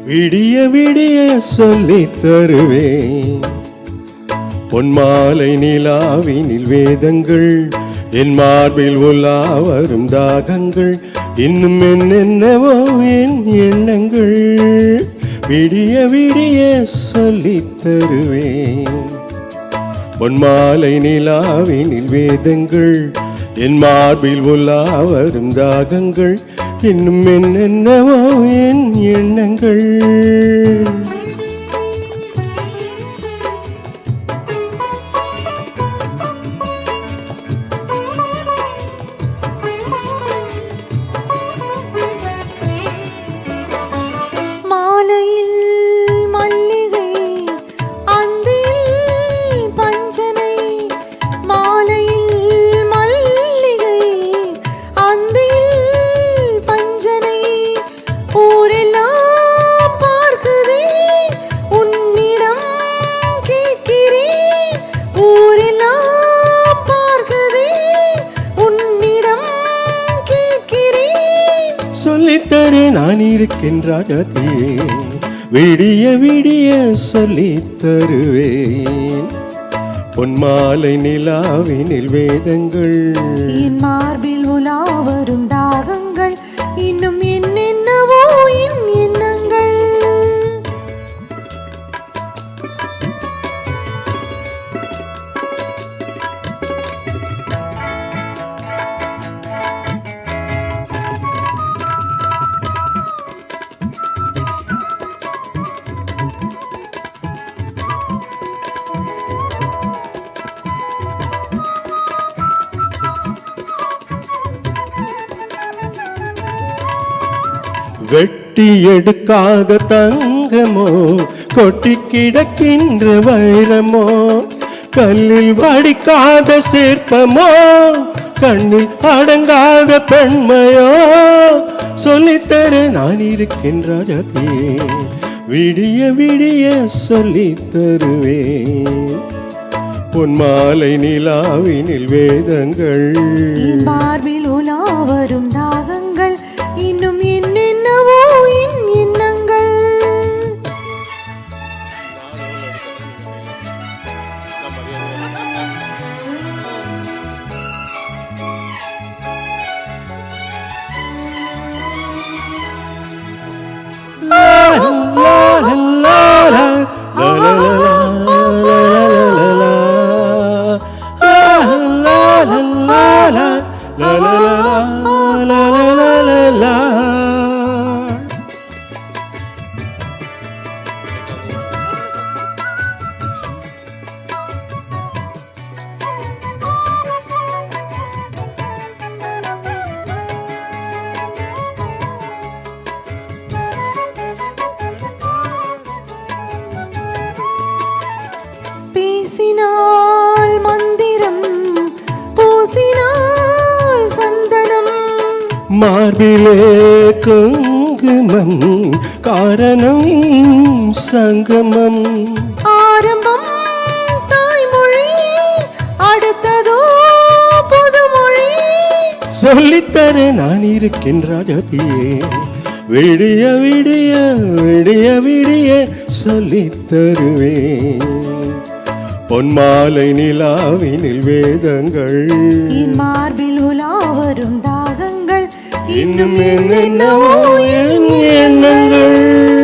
விடிய விடிய சொல்லித் தருவேன் பொன்மாலை நிலாவினில் வேதங்கள் என் மார்பில் உலா வரும் தாகங்கள் இன்னும் என்னென்னவோ என் எண்ணங்கள் விடிய விடிய சொல்லித் தருவேன் பொன்மாலை நிலாவினில் வேதங்கள் என் மார்பில் உலா வரும் தாகங்கள் இன்னும் என்னென்னவோ என் எண்ணங்கள் சொல்லித்தரே நான் இருக்கின்ற ராஜாத்தியே விடிய விடிய சொல்லித் தருவேன் பொன்மாலை நிலாவினில் வேதங்கள் என் மார்பில் உலா வரும் தாகங்கள் இன்னும் என்னென்னவோ என் எண்ணங்கள் வெட்டி எடுக்காத தங்கமோ கொட்டி கிடக்கின்ற வைரமோ கல்லில் வடிக்காத சிற்பமோ கண்ணில் அடங்காத பெண்மையோ சொல்லித்தர நான் இருக்கின்ற ராஜாத்தியே விடிய விடிய சொல்லித் தருவேன் பொன்மாலை நிலாவினில் வேதங்கள் மார்பில் உலா வரும் தாகங்கள் இன்னும் என்னென்னவோ என் எண்ணங்கள் பேசினால் மந்திரம் பூசினால் சந்தனம் மார்பிலே குங்குமம் காரணம் சங்கமம் ஆரம்பம் தாய்மொழி அடுத்ததோ புதுமொழி சொல்லித்தர நான் இருக்கின்ற ராஜாத்தியே விடிய விடிய விடிய விடிய சொல்லித் தருவேன் பொன்மாலை நிலாவினில் வேதங்கள் என் மார்பில் உலா வரும் தாகங்கள் இன்னும் என்னென்னவோ என் எண்ணங்கள்